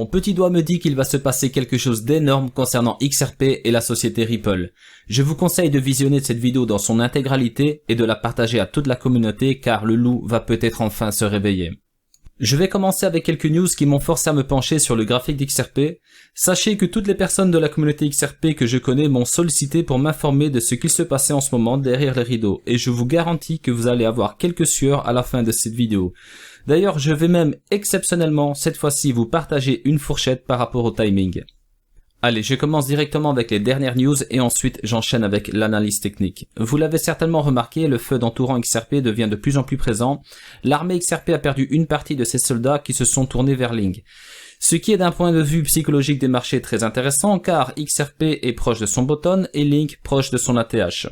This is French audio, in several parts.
mon petit doigt me dit qu'il va se passer quelque chose d'énorme concernant XRP et la société Ripple. Je vous conseille de visionner cette vidéo dans son intégralité et de la partager à toute la communauté car le loup va peut-être enfin se réveiller. Je vais commencer avec quelques news qui m'ont forcé à me pencher sur le graphique d'XRP. Sachez que toutes les personnes de la communauté XRP que je connais m'ont sollicité pour m'informer de ce qu'il se passait en ce moment derrière les rideaux et je vous garantis que vous allez avoir quelques sueurs à la fin de cette vidéo. D'ailleurs, je vais même exceptionnellement cette fois-ci vous partager une fourchette par rapport au timing. Allez, je commence directement avec les dernières news et ensuite j'enchaîne avec l'analyse technique. Vous l'avez certainement remarqué, le FUD entourant XRP devient de plus en plus présent. L'armée XRP a perdu une partie de ses soldats qui se sont tournés vers Link. Ce qui est d'un point de vue psychologique des marchés très intéressant car XRP est proche de son bottom et Link proche de son ATH.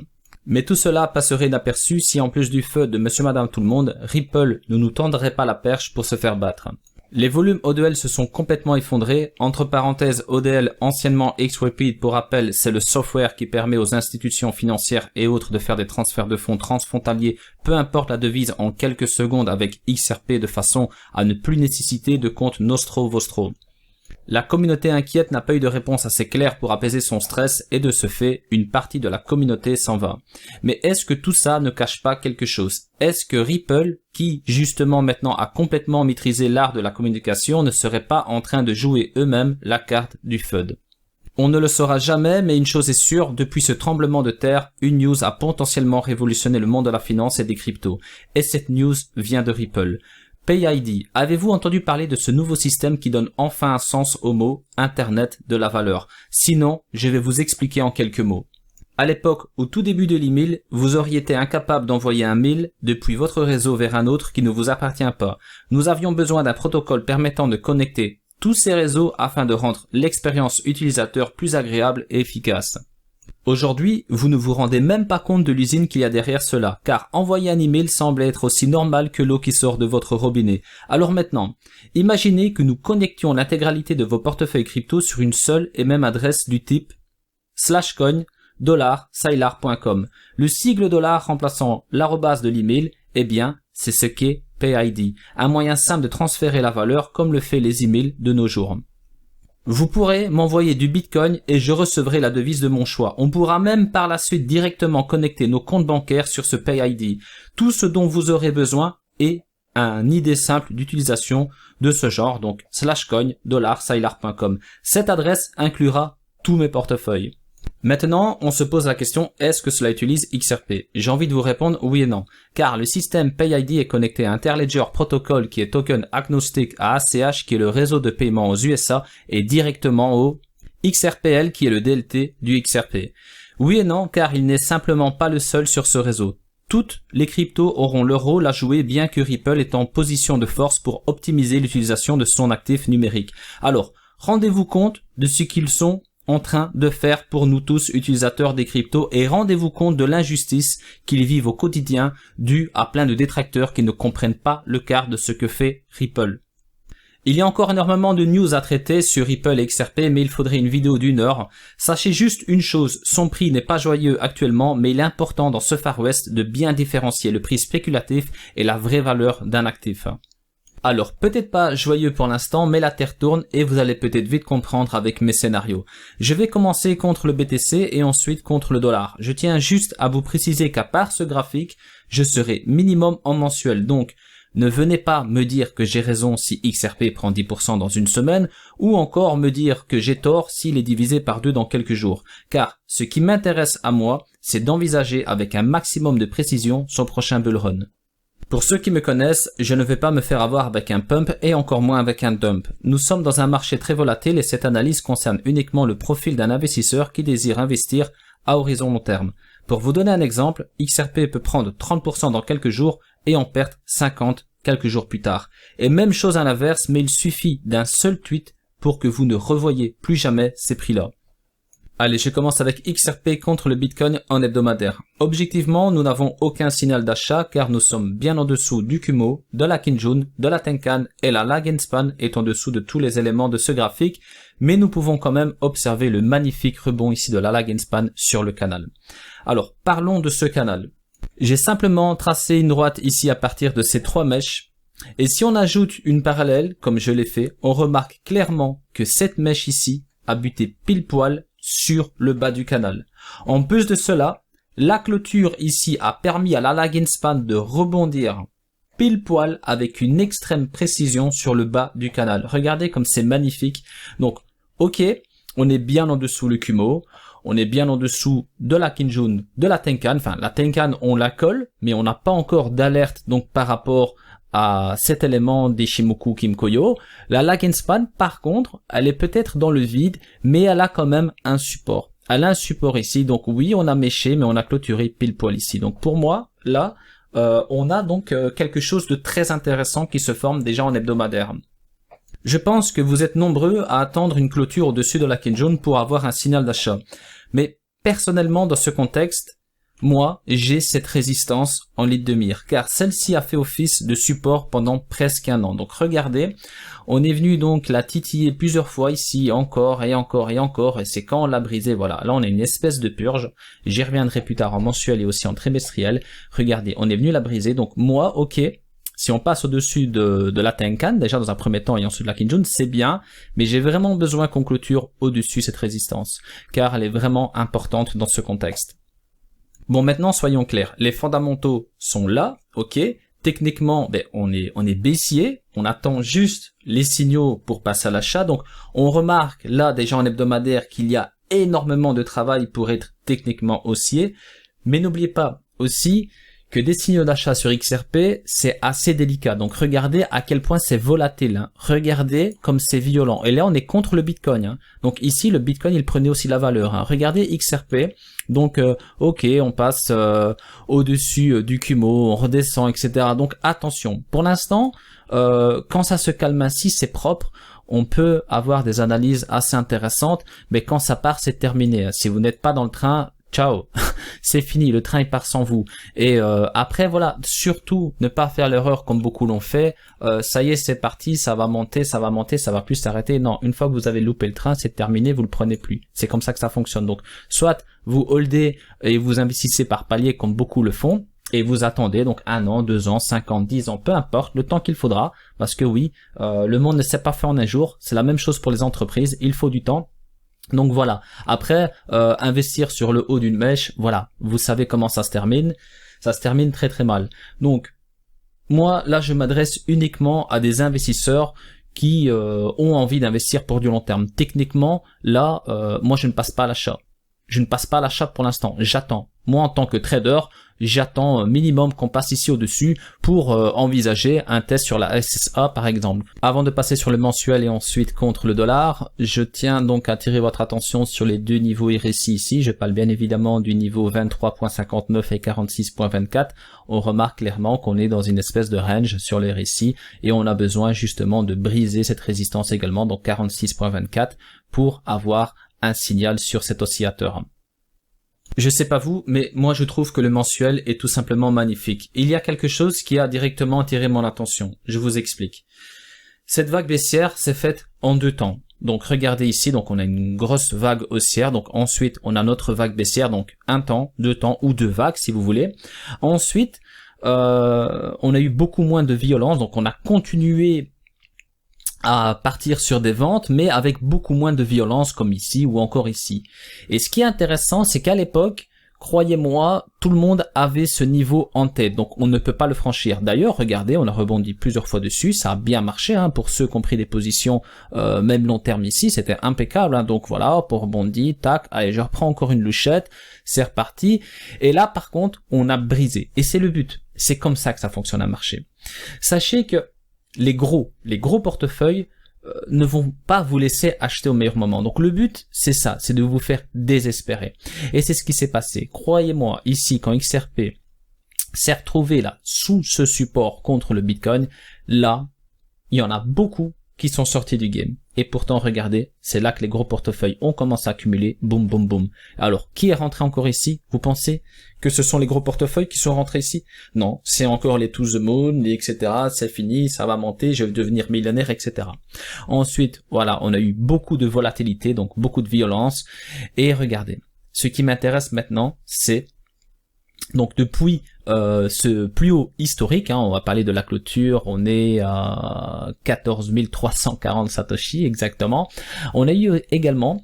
Mais tout cela passerait inaperçu si en plus du FUD de Monsieur Madame Tout le Monde, Ripple ne nous tendrait pas la perche pour se faire battre. Les volumes ODL se sont complètement effondrés. Entre parenthèses, ODL, anciennement Xrapid, pour rappel, c'est le software qui permet aux institutions financières et autres de faire des transferts de fonds transfrontaliers, peu importe la devise, en quelques secondes avec XRP de façon à ne plus nécessiter de compte Nostro-Vostro. La communauté inquiète n'a pas eu de réponse assez claire pour apaiser son stress et de ce fait, une partie de la communauté s'en va. Mais est-ce que tout ça ne cache pas quelque chose? Est-ce que Ripple, qui justement maintenant a complètement maîtrisé l'art de la communication, ne serait pas en train de jouer eux-mêmes la carte du FUD? On ne le saura jamais, mais une chose est sûre, depuis ce tremblement de terre, une news a potentiellement révolutionné le monde de la finance et des cryptos. Et cette news vient de Ripple. PayID, avez-vous entendu parler de ce nouveau système qui donne enfin un sens au mot « Internet de la valeur » ? Sinon, je vais vous expliquer en quelques mots. À l'époque, au tout début de l'email, vous auriez été incapable d'envoyer un mail depuis votre réseau vers un autre qui ne vous appartient pas. Nous avions besoin d'un protocole permettant de connecter tous ces réseaux afin de rendre l'expérience utilisateur plus agréable et efficace. Aujourd'hui, vous ne vous rendez même pas compte de l'usine qu'il y a derrière cela, car envoyer un email semble être aussi normal que l'eau qui sort de votre robinet. Alors maintenant, imaginez que nous connections l'intégralité de vos portefeuilles crypto sur une seule et même adresse du type /coin $Sylar.com. Le sigle dollar remplaçant l'arrobase de l'email, eh bien, c'est ce qu'est PayID, un moyen simple de transférer la valeur comme le fait les emails de nos jours. Vous pourrez m'envoyer du Bitcoin et je recevrai la devise de mon choix. On pourra même par la suite directement connecter nos comptes bancaires sur ce PayID. Tout ce dont vous aurez besoin est une idée simple d'utilisation de ce genre, donc /coin $Sylar.com. Cette adresse inclura tous mes portefeuilles. Maintenant, on se pose la question, est-ce que cela utilise XRP? J'ai envie de vous répondre oui et non, car le système PayID est connecté à Interledger Protocol qui est token agnostique à ACH qui est le réseau de paiement aux USA et directement au XRPL qui est le DLT du XRP. Oui et non, car il n'est simplement pas le seul sur ce réseau. Toutes les cryptos auront leur rôle à jouer bien que Ripple est en position de force pour optimiser l'utilisation de son actif numérique. Alors, rendez-vous compte de ce qu'ils sont en train de faire pour nous tous utilisateurs des cryptos et rendez-vous compte de l'injustice qu'ils vivent au quotidien due à plein de détracteurs qui ne comprennent pas le quart de ce que fait Ripple. Il y a encore énormément de news à traiter sur Ripple et XRP, mais il faudrait une vidéo d'1 heure. Sachez juste une chose, son prix n'est pas joyeux actuellement, mais il est important dans ce Far West de bien différencier le prix spéculatif et la vraie valeur d'un actif. Alors, peut-être pas joyeux pour l'instant, mais la Terre tourne et vous allez peut-être vite comprendre avec mes scénarios. Je vais commencer contre le BTC et ensuite contre le dollar. Je tiens juste à vous préciser qu'à part ce graphique, je serai minimum en mensuel. Donc, ne venez pas me dire que j'ai raison si XRP prend 10% dans une semaine ou encore me dire que j'ai tort s'il est divisé par 2 dans quelques jours. Car ce qui m'intéresse à moi, c'est d'envisager avec un maximum de précision son prochain bull run. Pour ceux qui me connaissent, je ne vais pas me faire avoir avec un pump et encore moins avec un dump. Nous sommes dans un marché très volatile et cette analyse concerne uniquement le profil d'un investisseur qui désire investir à horizon long terme. Pour vous donner un exemple, XRP peut prendre 30% dans quelques jours et en perdre 50 quelques jours plus tard. Et même chose à l'inverse, mais il suffit d'un seul tweet pour que vous ne revoyez plus jamais ces prix-là. Allez, je commence avec XRP contre le Bitcoin en hebdomadaire. Objectivement, nous n'avons aucun signal d'achat car nous sommes bien en dessous du Kumo, de la Kijun, de la Tenkan et la lag and span est en dessous de tous les éléments de ce graphique, mais nous pouvons quand même observer le magnifique rebond ici de la lag and span sur le canal. Alors, parlons de ce canal. J'ai simplement tracé une droite ici à partir de ces 3 mèches Et si on ajoute une parallèle, comme je l'ai fait, on remarque clairement que cette mèche ici a buté pile poil sur le bas du canal. En plus de cela, la clôture ici a permis à la lag span de rebondir pile poil avec une extrême précision sur le bas du canal. Regardez comme c'est magnifique. Donc, ok, on est bien en dessous le Kumo, on est bien en dessous de la Kinjun, de la Tenkan. Enfin, la Tenkan, on la colle, mais on n'a pas encore d'alerte donc par rapport à cet élément des Shimoku Kimkoyo. La lag span, par contre, elle est peut-être dans le vide, mais elle a quand même un support. Elle a un support ici, donc oui, on a méché, mais on a clôturé pile poil ici. Donc pour moi, là, on a donc quelque chose de très intéressant qui se forme déjà en hebdomadaire. Je pense que vous êtes nombreux à attendre une clôture au-dessus de la Kinjun pour avoir un signal d'achat. Mais personnellement, dans ce contexte, moi, j'ai cette résistance en ligne de mire, car celle-ci a fait office de support pendant presque un an. Donc regardez, on est venu donc la titiller plusieurs fois ici, encore et encore et encore, et c'est quand on l'a brisé, voilà. Là, on a une espèce de purge. J'y reviendrai plus tard en mensuel et aussi en trimestriel. Regardez, on est venu la briser. Donc moi, ok, si on passe au-dessus de la Tenkan, déjà dans un premier temps et ensuite de la Kinjun, c'est bien, mais j'ai vraiment besoin qu'on clôture au-dessus cette résistance, car elle est vraiment importante dans ce contexte. Bon, maintenant, soyons clairs. Les fondamentaux sont là, ok. Techniquement, on est baissier. On attend juste les signaux pour passer à l'achat. Donc, on remarque là, déjà en hebdomadaire, qu'il y a énormément de travail pour être techniquement haussier. Mais n'oubliez pas aussi que des signaux d'achat sur XRP, c'est assez délicat. Donc, regardez à quel point c'est volatile, hein. Regardez comme c'est violent. Et là, on est contre le Bitcoin, hein. Donc, ici, le Bitcoin, il prenait aussi la valeur, hein. Regardez XRP. Donc, ok, on passe au-dessus du Kumo, on redescend, etc. Donc, attention. Pour l'instant, quand ça se calme ainsi, c'est propre. On peut avoir des analyses assez intéressantes, mais quand ça part, c'est terminé. Si vous n'êtes pas dans le train, ciao, c'est fini, le train il part sans vous. Et après voilà, surtout ne pas faire l'erreur comme beaucoup l'ont fait. Ça y est, c'est parti, ça va monter, ça va plus s'arrêter. Non, une fois que vous avez loupé le train, c'est terminé, vous le prenez plus. C'est comme ça que ça fonctionne. Donc, soit vous holdez et vous investissez par palier comme beaucoup le font, et vous attendez donc 1 an, 2 ans, 5 ans, 10 ans, peu importe, le temps qu'il faudra, parce que oui, le monde ne s'est pas fait en un jour. C'est la même chose pour les entreprises, il faut du temps. Donc voilà, après investir sur le haut d'une mèche, voilà, vous savez comment ça se termine très très mal. Donc moi là je m'adresse uniquement à des investisseurs qui ont envie d'investir pour du long terme. Techniquement là, moi je ne passe pas à l'achat. Je ne passe pas à l'achat pour l'instant, j'attends. Moi en tant que trader, j'attends minimum qu'on passe ici au-dessus pour envisager un test sur la SSA par exemple. Avant de passer sur le mensuel et ensuite contre le dollar, je tiens donc à attirer votre attention sur les deux niveaux RSI ici. Je parle bien évidemment du niveau 23.59 et 46.24. On remarque clairement qu'on est dans une espèce de range sur les RSI et on a besoin justement de briser cette résistance également, donc 46.24, pour avoir un signal sur cet oscillateur. Je sais pas vous, mais moi je trouve que le mensuel est tout simplement magnifique. Il y a quelque chose qui a directement attiré mon attention. Je vous explique. Cette vague baissière s'est faite en 2 temps. Donc regardez ici, donc on a une grosse vague haussière. Donc ensuite on a notre vague baissière, donc 1 temps, 2 temps ou 2 vagues si vous voulez. Ensuite, on a eu beaucoup moins de violence, donc on a continué à partir sur des ventes, mais avec beaucoup moins de violence comme ici ou encore ici. Et ce qui est intéressant, c'est qu'à l'époque, croyez-moi, tout le monde avait ce niveau en tête, donc on ne peut pas le franchir. D'ailleurs, regardez, on a rebondi plusieurs fois dessus, ça a bien marché, hein, pour ceux qui ont pris des positions, même long terme ici, c'était impeccable, hein, donc voilà, pour rebondi, tac, allez, je reprends encore une louchette, c'est reparti, et là, par contre, on a brisé, et c'est le but, c'est comme ça que ça fonctionne un marché. Sachez que les gros portefeuilles ne vont pas vous laisser acheter au meilleur moment. Donc le but, c'est ça, c'est de vous faire désespérer. Et c'est ce qui s'est passé. Croyez-moi, ici, quand XRP s'est retrouvé là, sous ce support contre le Bitcoin, là, il y en a beaucoup qui sont sortis du game. Et pourtant, regardez, c'est là que les gros portefeuilles ont commencé à accumuler, boum, boum, boum. Alors, qui est rentré encore ici? Vous pensez que ce sont les gros portefeuilles qui sont rentrés ici? Non, c'est encore les To The Moon, les etc. C'est fini, ça va monter, je vais devenir millionnaire, etc. Ensuite, voilà, on a eu beaucoup de volatilité, donc beaucoup de violence. Et regardez, ce qui m'intéresse maintenant, c'est Donc depuis ce plus haut historique, hein, on va parler de la clôture, on est à 14 340 Satoshi exactement. On a eu également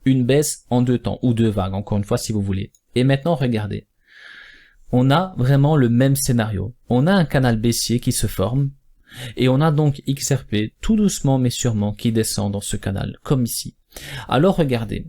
une baisse en 2 temps, ou 2 vagues, encore une fois si vous voulez. Et maintenant regardez, on a vraiment le même scénario. On a un canal baissier qui se forme, et on a donc XRP tout doucement mais sûrement qui descend dans ce canal, comme ici. Alors regardez.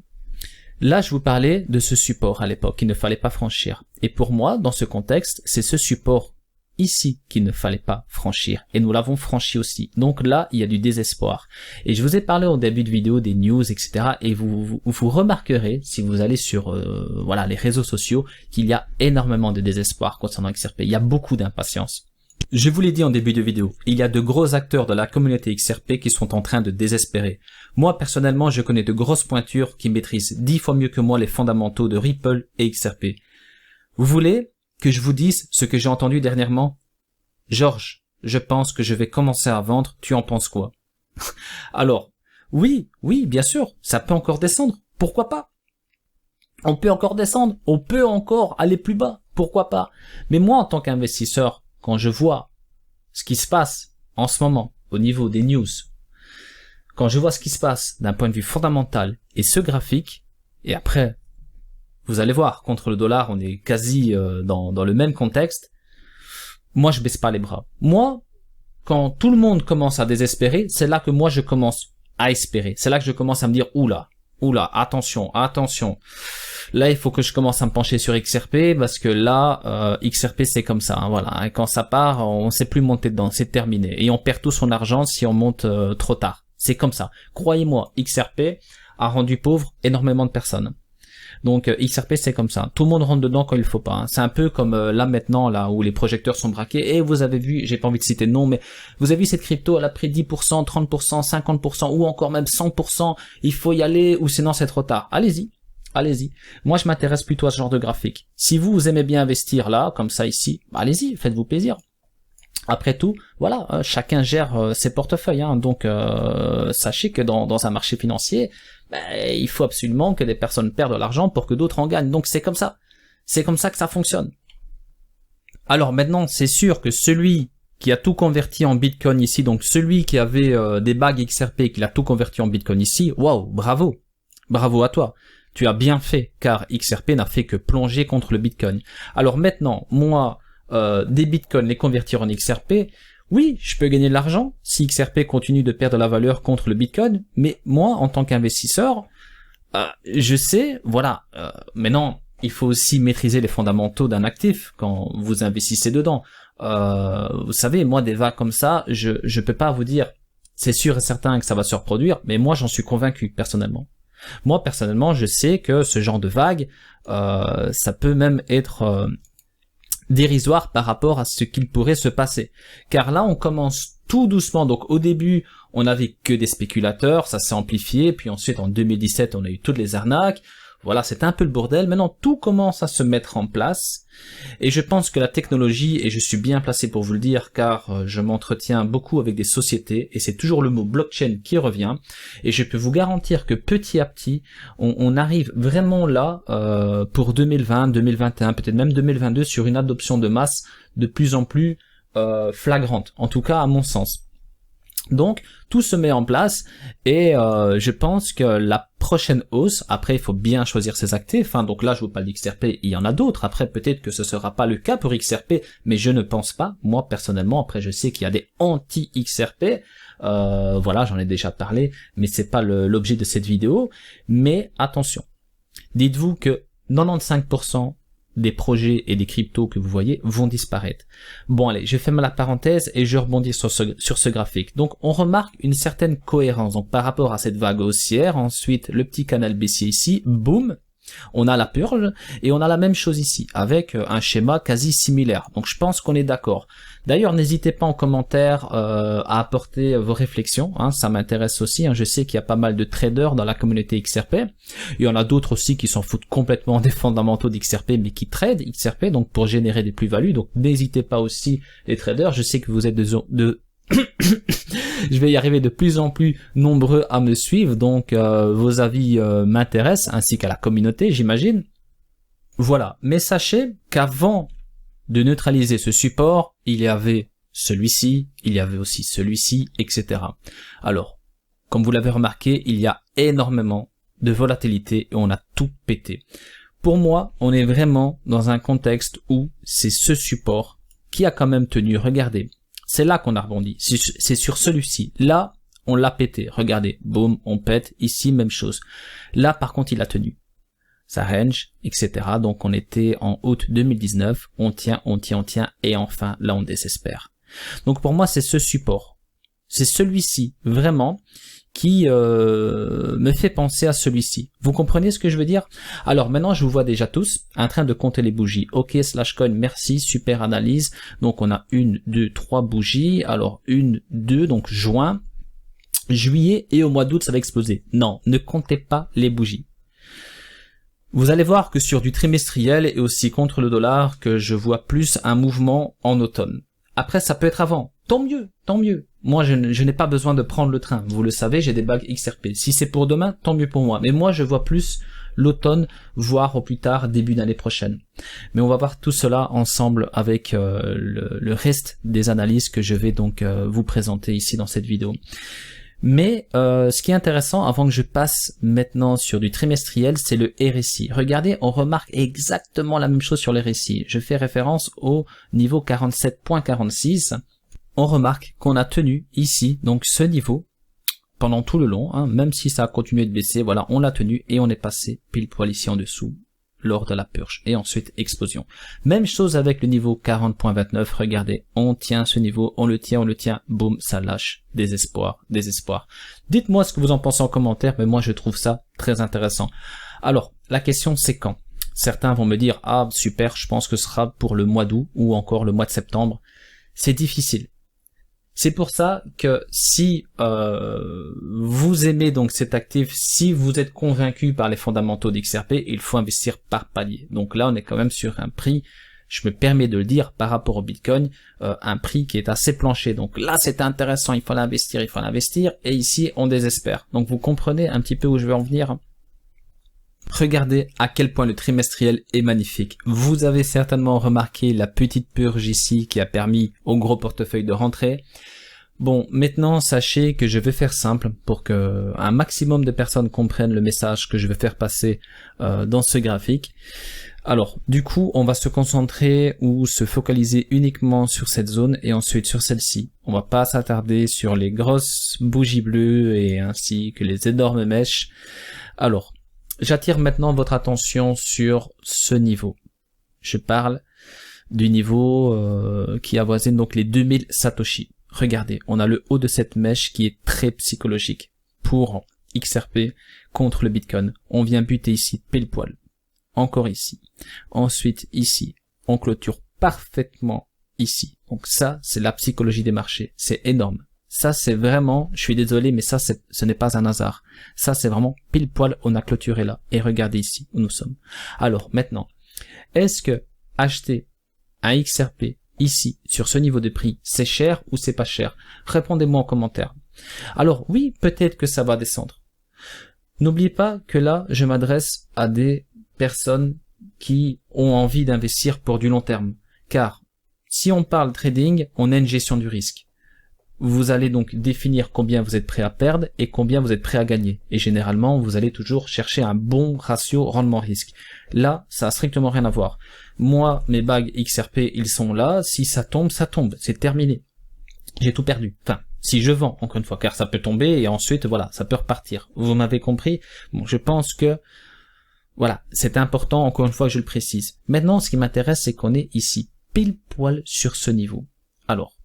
Là, je vous parlais de ce support à l'époque qu'il ne fallait pas franchir. Et pour moi, dans ce contexte, c'est ce support ici qu'il ne fallait pas franchir. Et nous l'avons franchi aussi. Donc là, il y a du désespoir. Et je vous ai parlé au début de vidéo des news, etc. Et vous remarquerez, si vous allez sur voilà, les réseaux sociaux, qu'il y a énormément de désespoir concernant XRP. Il y a beaucoup d'impatience. Je vous l'ai dit en début de vidéo, il y a de gros acteurs de la communauté XRP qui sont en train de désespérer. Moi, personnellement, je connais de grosses pointures qui maîtrisent 10 fois mieux que moi les fondamentaux de Ripple et XRP. Vous voulez que je vous dise ce que j'ai entendu dernièrement? Georges, je pense que je vais commencer à vendre, tu en penses quoi? Alors, oui, bien sûr, ça peut encore descendre, pourquoi pas? On peut encore descendre, on peut encore aller plus bas, pourquoi pas? Mais moi, en tant qu'investisseur, quand je vois ce qui se passe en ce moment au niveau des news, quand je vois ce qui se passe d'un point de vue fondamental et ce graphique, et après, vous allez voir, contre le dollar, on est quasi dans le même contexte, moi je baisse pas les bras. Moi, quand tout le monde commence à désespérer, c'est là que moi je commence à espérer. C'est là que je commence à me dire, oula, attention. Là, il faut que je commence à me pencher sur XRP parce que là, XRP c'est comme ça, hein, voilà. Quand ça part, on sait plus monter dedans, c'est terminé. Et on perd tout son argent si on monte trop tard. C'est comme ça. Croyez-moi, XRP a rendu pauvre énormément de personnes. Donc XRP c'est comme ça. Tout le monde rentre dedans quand il faut pas. Hein. C'est un peu comme là maintenant, là où les projecteurs sont braqués. Et vous avez vu, j'ai pas envie de citer de nom, mais vous avez vu cette crypto, elle a pris 10%, 30%, 50% ou encore même 100%. Il faut y aller ou sinon c'est trop tard. Allez-y. Moi, je m'intéresse plutôt à ce genre de graphique. Si vous aimez bien investir là, comme ça ici, bah, allez-y, faites-vous plaisir. Après tout, voilà, chacun gère ses portefeuilles. Hein, donc, sachez que dans un marché financier, il faut absolument que des personnes perdent de l'argent pour que d'autres en gagnent. Donc, c'est comme ça. C'est comme ça que ça fonctionne. Alors maintenant, c'est sûr que celui qui a tout converti en Bitcoin ici, donc celui qui avait des bagues XRP et qui l'a tout converti en Bitcoin ici, waouh, bravo. Bravo à toi. Tu as bien fait, car XRP n'a fait que plonger contre le Bitcoin. Alors maintenant, moi, des Bitcoins, les convertir en XRP, oui, je peux gagner de l'argent si XRP continue de perdre la valeur contre le Bitcoin, mais moi, en tant qu'investisseur, je sais, voilà, maintenant, il faut aussi maîtriser les fondamentaux d'un actif quand vous investissez dedans. Vous savez, moi, des vagues comme ça, je peux pas vous dire, c'est sûr et certain que ça va se reproduire, mais moi, j'en suis convaincu, personnellement. Moi, personnellement, je sais que ce genre de vague, ça peut même être dérisoire par rapport à ce qu'il pourrait se passer. Car là, on commence tout doucement. Donc, au début, on n'avait que des spéculateurs, ça s'est amplifié. Puis ensuite, en 2017, on a eu toutes les arnaques. Voilà, c'est un peu le bordel. Maintenant, tout commence à se mettre en place. Et je pense que la technologie, et je suis bien placé pour vous le dire, car je m'entretiens beaucoup avec des sociétés, et c'est toujours le mot blockchain qui revient, et je peux vous garantir que petit à petit, on arrive vraiment là, pour 2020, 2021, peut-être même 2022, sur une adoption de masse de plus en plus flagrante, en tout cas à mon sens. Donc, tout se met en place et je pense que la prochaine hausse, après il faut bien choisir ses actifs, hein, donc là je vous parle d'XRP, il y en a d'autres, après peut-être que ce sera pas le cas pour XRP, mais je ne pense pas, moi personnellement, après je sais qu'il y a des anti-XRP, voilà j'en ai déjà parlé, mais c'est pas l'objet de cette vidéo, mais attention, dites-vous que 95% des projets et des cryptos que vous voyez vont disparaître. Bon allez, je ferme la parenthèse et je rebondis sur ce graphique. Donc on remarque une certaine cohérence donc, par rapport à cette vague haussière. Ensuite, le petit canal baissier ici, boum, on a la purge et on a la même chose ici avec un schéma quasi similaire. Donc je pense qu'on est d'accord. D'ailleurs, n'hésitez pas en commentaire à apporter vos réflexions, hein, ça m'intéresse aussi. Hein, je sais qu'il y a pas mal de traders dans la communauté XRP. Il y en a d'autres aussi qui s'en foutent complètement des fondamentaux d'XRP, mais qui tradent XRP donc pour générer des plus-values. Donc n'hésitez pas aussi les traders. Je sais que vous êtes je vais y arriver de plus en plus nombreux à me suivre, donc vos avis m'intéressent, ainsi qu'à la communauté, j'imagine. Voilà, mais sachez qu'avant de neutraliser ce support, il y avait celui-ci, il y avait aussi celui-ci, etc. Alors, comme vous l'avez remarqué, il y a énormément de volatilité et on a tout pété. Pour moi, on est vraiment dans un contexte où c'est ce support qui a quand même tenu. Regardez, c'est là qu'on a rebondi, c'est sur celui-ci. Là, on l'a pété. Regardez, boum, on pète. Ici, même chose. Là, par contre, il a tenu. Ça range, etc. Donc, on était en août 2019. On tient. Et enfin, là, on désespère. Donc, pour moi, c'est ce support. C'est celui-ci, vraiment, qui me fait penser à celui-ci. Vous comprenez ce que je veux dire? Alors maintenant, je vous vois déjà tous en train de compter les bougies. Ok, /coin, merci, super analyse. Donc on a 1, 2, 3 bougies. Alors 1, 2, donc juin, juillet et au mois d'août, ça va exploser. Non, ne comptez pas les bougies. Vous allez voir que sur du trimestriel et aussi contre le dollar, que je vois plus un mouvement en automne. Après, ça peut être avant. Tant mieux, tant mieux. Moi, je n'ai pas besoin de prendre le train. Vous le savez, j'ai des bagues XRP. Si c'est pour demain, tant mieux pour moi. Mais moi, je vois plus l'automne, voire au plus tard, début d'année prochaine. Mais on va voir tout cela ensemble avec le reste des analyses que je vais donc vous présenter ici dans cette vidéo. Mais ce qui est intéressant, avant que je passe maintenant sur du trimestriel, c'est le RSI. Regardez, on remarque exactement la même chose sur le RSI. Je fais référence au niveau 47.46. On remarque qu'on a tenu ici, donc ce niveau, pendant tout le long, hein, même si ça a continué de baisser, voilà, on l'a tenu et on est passé pile poil ici en dessous lors de la purge et ensuite explosion. Même chose avec le niveau 40.29, regardez, on tient ce niveau, on le tient, boum, ça lâche, désespoir. Dites-moi ce que vous en pensez en commentaire, mais moi je trouve ça très intéressant. Alors, la question c'est quand? Certains vont me dire, ah super, je pense que ce sera pour le mois d'août ou encore le mois de septembre. C'est difficile. C'est pour ça que si vous aimez donc cet actif, si vous êtes convaincu par les fondamentaux d'XRP, il faut investir par palier. Donc là, on est quand même sur un prix, je me permets de le dire, par rapport au Bitcoin, un prix qui est assez plancher. Donc là, c'est intéressant, il faut l'investir, et ici, on désespère. Donc vous comprenez un petit peu où je veux en venir. Regardez à quel point le trimestriel est magnifique. Vous avez certainement remarqué la petite purge ici qui a permis au gros portefeuille de rentrer. Bon, maintenant sachez que je vais faire simple pour que un maximum de personnes comprennent le message que je vais faire passer dans ce graphique. Alors, du coup, on va se concentrer ou se focaliser uniquement sur cette zone et ensuite sur celle-ci. On va pas s'attarder sur les grosses bougies bleues et ainsi que les énormes mèches. Alors, j'attire maintenant votre attention sur ce niveau. Je parle du niveau qui avoisine donc les 2000 Satoshi. Regardez, on a le haut de cette mèche qui est très psychologique pour XRP contre le Bitcoin. On vient buter ici pile poil. Encore ici. Ensuite ici. On clôture parfaitement ici. Donc ça, c'est la psychologie des marchés. C'est énorme. Ça, c'est vraiment, je suis désolé, mais ça, ce n'est pas un hasard. Ça, c'est vraiment pile poil, on a clôturé là. Et regardez ici où nous sommes. Alors, maintenant, est-ce que acheter un XRP ici, sur ce niveau de prix, c'est cher ou c'est pas cher? Répondez-moi en commentaire. Alors, oui, peut-être que ça va descendre. N'oubliez pas que là, je m'adresse à des personnes qui ont envie d'investir pour du long terme. Car, si on parle trading, on a une gestion du risque. Vous allez donc définir combien vous êtes prêt à perdre et combien vous êtes prêt à gagner. Et généralement, vous allez toujours chercher un bon ratio rendement-risque. Là, ça a strictement rien à voir. Moi, mes bagues XRP, ils sont là. Si ça tombe, ça tombe. C'est terminé. J'ai tout perdu. Enfin, si je vends, encore une fois, car ça peut tomber et ensuite, voilà, ça peut repartir. Vous m'avez compris? Bon, je pense que, voilà, c'est important, encore une fois, que je le précise. Maintenant, ce qui m'intéresse, c'est qu'on est ici, pile poil sur ce niveau. Alors,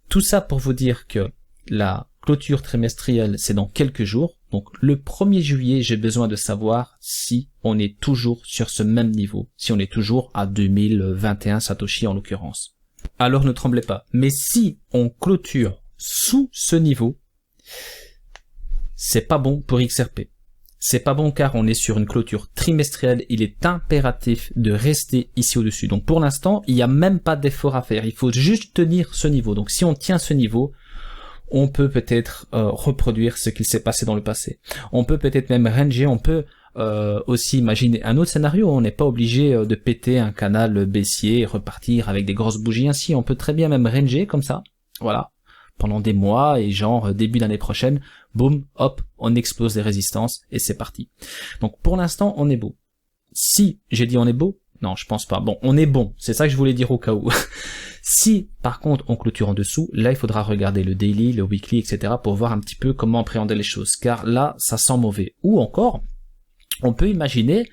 tout ça pour vous dire que la clôture trimestrielle, c'est dans quelques jours. Donc le 1er juillet, j'ai besoin de savoir si on est toujours sur ce même niveau, si on est toujours à 2021 Satoshi en l'occurrence. Alors ne tremblez pas. Mais si on clôture sous ce niveau, c'est pas bon pour XRP. C'est pas bon car on est sur une clôture trimestrielle, il est impératif de rester ici au-dessus. Donc pour l'instant, il n'y a même pas d'effort à faire, il faut juste tenir ce niveau. Donc si on tient ce niveau, on peut peut-être reproduire ce qu'il s'est passé dans le passé. On peut peut-être même ranger, on peut aussi imaginer un autre scénario. On n'est pas obligé de péter un canal baissier et repartir avec des grosses bougies ainsi. On peut très bien même ranger comme ça, voilà, pendant des mois et genre début d'année prochaine, boum, hop, on explose les résistances et c'est parti. Donc pour l'instant, on est beau. Si j'ai dit on est beau, non, je pense pas. Bon, on est bon, c'est ça que je voulais dire au cas où. Si, par contre, on clôture en dessous, là, il faudra regarder le daily, le weekly, etc. pour voir un petit peu comment appréhender les choses, car là, ça sent mauvais. Ou encore, on peut imaginer,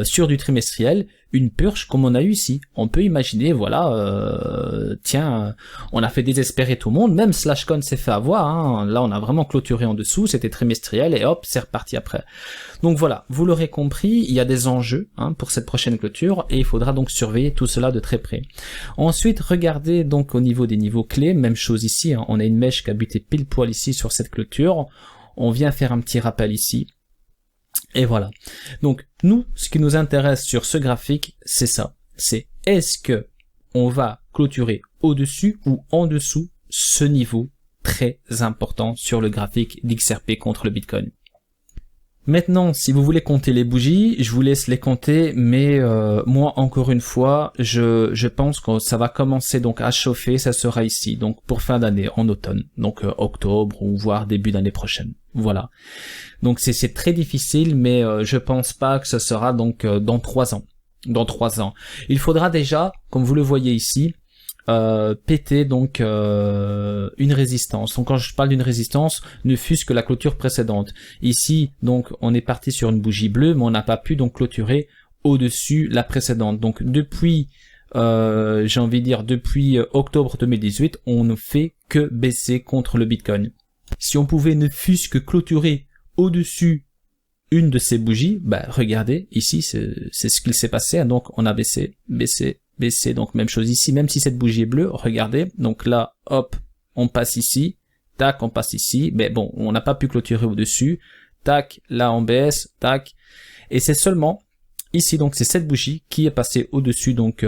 sur du trimestriel, une purge comme on a eu ici. On peut imaginer, voilà, tiens, on a fait désespérer tout le monde, même SlashCon s'est fait avoir, hein. Là on a vraiment clôturé en dessous, c'était trimestriel, et hop, c'est reparti après. Donc voilà, vous l'aurez compris, il y a des enjeux pour cette prochaine clôture, et il faudra donc surveiller tout cela de très près. Ensuite, regardez donc au niveau des niveaux clés, même chose ici, on a une mèche qui a buté pile poil ici sur cette clôture, on vient faire un petit rappel ici, et voilà. Donc, nous, ce qui nous intéresse sur ce graphique, c'est ça. C'est est-ce que on va clôturer au-dessus ou en dessous ce niveau très important sur le graphique d'XRP contre le Bitcoin. Maintenant, si vous voulez compter les bougies, je vous laisse les compter, mais moi, encore une fois, je pense que ça va commencer donc à chauffer, ça sera ici, donc pour fin d'année, en automne, donc octobre ou voire début d'année prochaine. Voilà. Donc c'est très difficile, mais je pense pas que ce sera donc dans 3 ans. Dans 3 ans. Il faudra déjà, comme vous le voyez ici, péter donc une résistance. Donc quand je parle d'une résistance, ne fût-ce que la clôture précédente. Ici, donc on est parti sur une bougie bleue, mais on n'a pas pu donc clôturer au-dessus la précédente. Donc depuis, j'ai envie de dire depuis octobre 2018, on ne fait que baisser contre le Bitcoin. Si on pouvait ne fût-ce que clôturer au-dessus une de ces bougies, bah regardez, ici c'est ce qu'il s'est passé, donc on a baissé, donc même chose ici, même si cette bougie est bleue, regardez, donc là, hop, on passe ici, tac, on passe ici, mais bon, on n'a pas pu clôturer au-dessus, tac, là on baisse, tac, et c'est seulement ici, donc c'est cette bougie qui est passée au-dessus, donc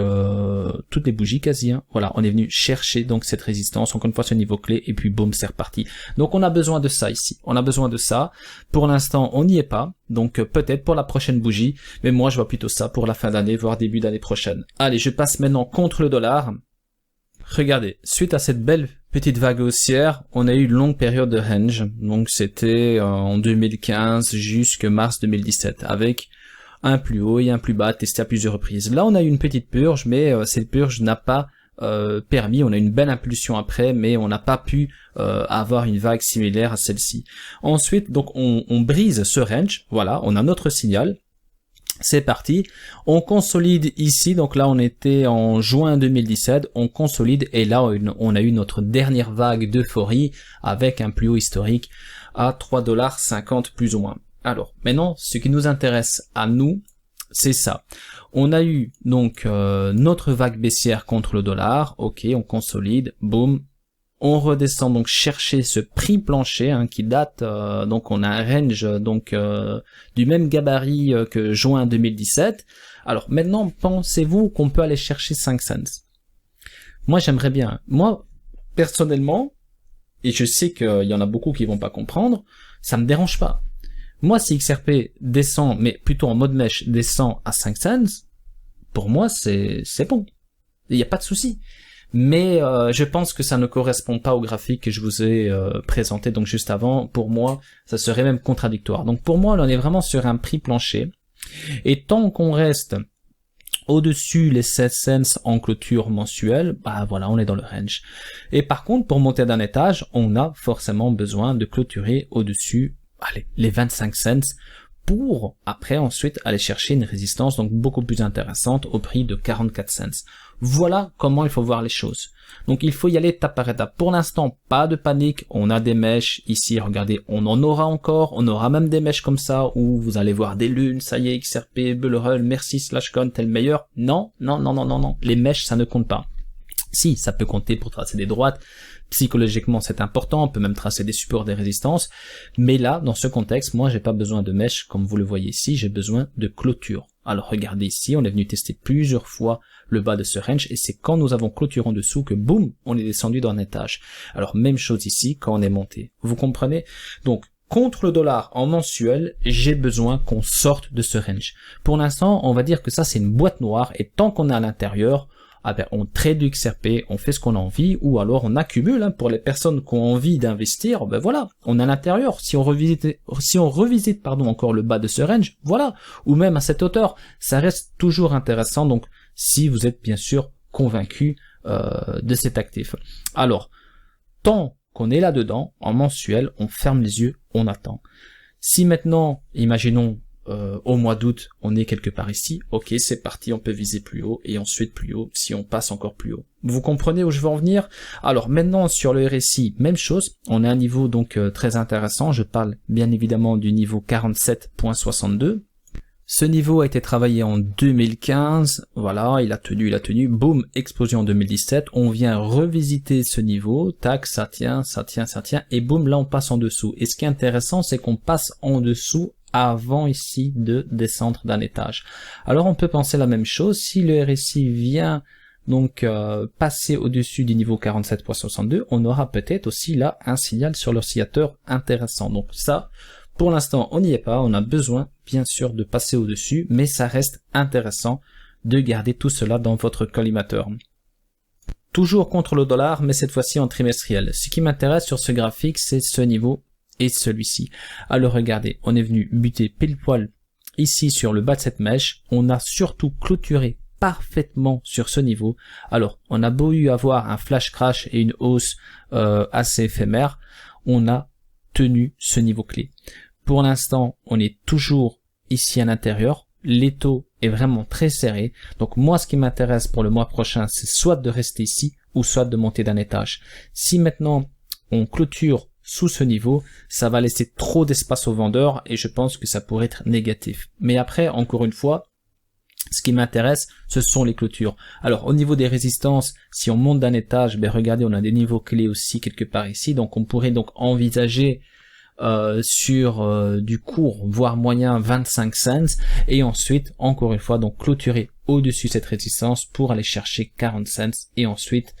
toutes les bougies quasi, voilà, on est venu chercher donc cette résistance, encore une fois ce niveau clé, et puis boum, c'est reparti. Donc on a besoin de ça ici, on a besoin de ça, pour l'instant on n'y est pas, donc peut-être pour la prochaine bougie, mais moi je vois plutôt ça pour la fin d'année, voire début d'année prochaine. Allez, je passe maintenant contre le dollar. Regardez, suite à cette belle petite vague haussière, on a eu une longue période de range, donc c'était en 2015 jusqu'à mars 2017, avec un plus haut et un plus bas testé à plusieurs reprises. Là, on a eu une petite purge, mais cette purge n'a pas permis, on a une belle impulsion après, mais on n'a pas pu avoir une vague similaire à celle-ci. Ensuite, donc, on brise ce range, voilà, on a notre signal, c'est parti, on consolide ici, donc là on était en juin 2017, on consolide, et là on a eu notre dernière vague d'euphorie avec un plus haut historique à 3,50$ plus ou moins. Alors, maintenant, ce qui nous intéresse à nous, c'est ça. On a eu donc notre vague baissière contre le dollar, ok, on consolide, boum, on redescend donc chercher ce prix plancher qui date, donc on a un range donc du même gabarit que juin 2017. Alors maintenant, pensez-vous qu'on peut aller chercher 5 cents? Moi j'aimerais bien, moi personnellement, et je sais qu'il y en a beaucoup qui vont pas comprendre, ça me dérange pas. Moi, si XRP descend, mais plutôt en mode mèche, descend à 5 cents, pour moi, c'est bon. Il n'y a pas de souci. Mais je pense que ça ne correspond pas au graphique que je vous ai présenté donc juste avant. Pour moi, ça serait même contradictoire. Donc pour moi, là, on est vraiment sur un prix plancher. Et tant qu'on reste au-dessus les 7 cents en clôture mensuelle, bah voilà, on est dans le range. Et par contre, pour monter d'un étage, on a forcément besoin de clôturer au-dessus, allez, les 25 cents pour après ensuite aller chercher une résistance donc beaucoup plus intéressante au prix de 44 cents. Voilà comment il faut voir les choses. Donc il faut y aller étape par étape. Pour l'instant, pas de panique, on a des mèches ici, regardez, on en aura encore, on aura même des mèches comme ça où vous allez voir des lunes, ça y est, XRP, Bullrun, merci SlashCon, t'es le meilleur. Non, non, non, non, non, non, les mèches ça ne compte pas. Si, ça peut compter pour tracer des droites, psychologiquement c'est important, on peut même tracer des supports, des résistances, mais là, dans ce contexte, moi j'ai pas besoin de mèche, comme vous le voyez ici, j'ai besoin de clôture. Alors regardez ici, on est venu tester plusieurs fois le bas de ce range, et c'est quand nous avons clôturé en dessous que boum, on est descendu dans un étage. Alors même chose ici, quand on est monté. Vous comprenez? Donc, contre le dollar en mensuel, j'ai besoin qu'on sorte de ce range. Pour l'instant, on va dire que ça c'est une boîte noire et tant qu'on est à l'intérieur, ah ben, on trade du XRP, on fait ce qu'on a envie ou alors on accumule hein, pour les personnes qui ont envie d'investir, ben voilà, on est à l'intérieur. Si on revisite encore le bas de ce range, voilà, ou même à cette hauteur, ça reste toujours intéressant. Donc si vous êtes bien sûr convaincu de cet actif. Alors, tant qu'on est là-dedans, en mensuel, on ferme les yeux, on attend. Si maintenant, imaginons au mois d'août, on est quelque part ici, ok, c'est parti, on peut viser plus haut, et ensuite plus haut, si on passe encore plus haut. Vous comprenez où je veux en venir? Alors maintenant, sur le RSI, même chose, on a un niveau donc très intéressant, je parle bien évidemment du niveau 47.62. Ce niveau a été travaillé en 2015, voilà, il a tenu, boum, explosion en 2017, on vient revisiter ce niveau, tac, ça tient, et boum, là on passe en dessous. Et ce qui est intéressant, c'est qu'on passe en dessous avant ici de descendre d'un étage. Alors on peut penser la même chose, si le RSI vient donc passer au-dessus du niveau 47.62, on aura peut-être aussi là un signal sur l'oscillateur intéressant. Donc ça, pour l'instant, on n'y est pas, on a besoin bien sûr de passer au-dessus, mais ça reste intéressant de garder tout cela dans votre collimateur. Toujours contre le dollar, mais cette fois-ci en trimestriel. Ce qui m'intéresse sur ce graphique, c'est ce niveau et celui-ci. Alors regardez, on est venu buter pile poil ici sur le bas de cette mèche, on a surtout clôturé parfaitement sur ce niveau. Alors, on a beau eu avoir un flash crash et une hausse assez éphémère, on a tenu ce niveau clé. Pour l'instant, on est toujours ici à l'intérieur. L'étau est vraiment très serré. Donc moi, ce qui m'intéresse pour le mois prochain, c'est soit de rester ici ou soit de monter d'un étage. Si maintenant on clôture sous ce niveau, ça va laisser trop d'espace aux vendeurs et je pense que ça pourrait être négatif. Mais après, encore une fois, ce qui m'intéresse, ce sont les clôtures. Alors au niveau des résistances, si on monte d'un étage, ben regardez, on a des niveaux clés aussi quelque part ici. Donc on pourrait donc envisager sur du court voire moyen 25 cents et ensuite encore une fois donc clôturer au-dessus cette résistance pour aller chercher 40 cents et ensuite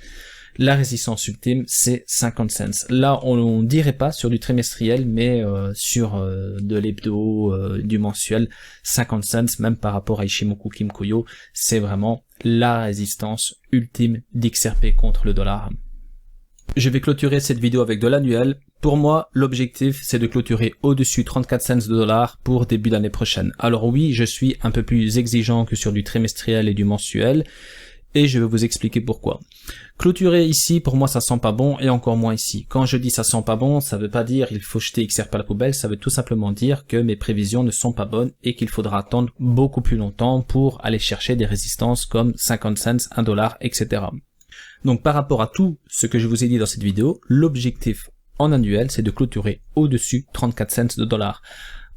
la résistance ultime c'est 50 cents. Là on dirait pas sur du trimestriel mais sur de l'hebdo, du mensuel, 50 cents même par rapport à Ichimoku Kimkoyo, c'est vraiment la résistance ultime d'XRP contre le dollar. Je vais clôturer cette vidéo avec de l'annuel. Pour moi, l'objectif, c'est de clôturer au-dessus 34 cents de dollars pour début d'année prochaine. Alors oui, je suis un peu plus exigeant que sur du trimestriel et du mensuel, et je vais vous expliquer pourquoi. Clôturer ici, pour moi, ça sent pas bon, et encore moins ici. Quand je dis ça sent pas bon, ça veut pas dire il faut jeter XRP à la poubelle, ça veut tout simplement dire que mes prévisions ne sont pas bonnes et qu'il faudra attendre beaucoup plus longtemps pour aller chercher des résistances comme 50 cents, 1 dollar, etc. Donc par rapport à tout ce que je vous ai dit dans cette vidéo, l'objectif en annuel, c'est de clôturer au-dessus 34 cents de dollars.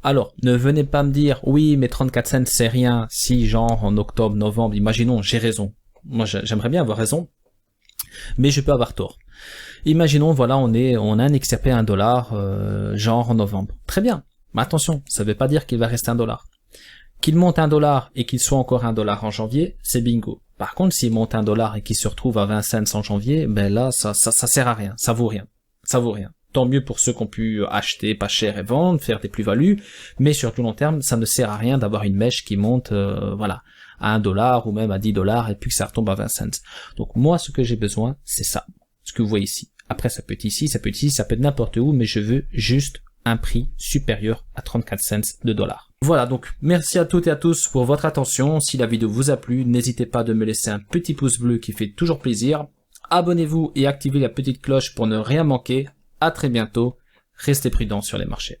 Alors, ne venez pas me dire, oui, mais 34 cents c'est rien, si genre en octobre, novembre, imaginons, j'ai raison. Moi, j'aimerais bien avoir raison, mais je peux avoir tort. Imaginons, voilà, on a un XRP à 1 dollar, genre en novembre. Très bien, mais attention, ça ne veut pas dire qu'il va rester 1 dollar. Qu'il monte 1 dollar et qu'il soit encore 1 dollar en janvier, c'est bingo. Par contre, s'il monte 1 dollar et qu'il se retrouve à 20 cents en janvier, ben là, ça sert à rien, ça vaut rien. Ça vaut rien. Tant mieux pour ceux qui ont pu acheter pas cher et vendre, faire des plus-values, mais sur tout long terme, ça ne sert à rien d'avoir une mèche qui monte, voilà, à 1 dollar ou même à 10 dollars et puis que ça retombe à 20 cents. Donc moi, ce que j'ai besoin, c'est ça, ce que vous voyez ici. Après, ça peut être ici, ça peut être ici, ça peut être n'importe où, mais je veux juste un prix supérieur à 34 cents de dollars. Voilà, donc merci à toutes et à tous pour votre attention. Si la vidéo vous a plu, n'hésitez pas de me laisser un petit pouce bleu qui fait toujours plaisir. Abonnez-vous et activez la petite cloche pour ne rien manquer. À très bientôt. Restez prudents sur les marchés.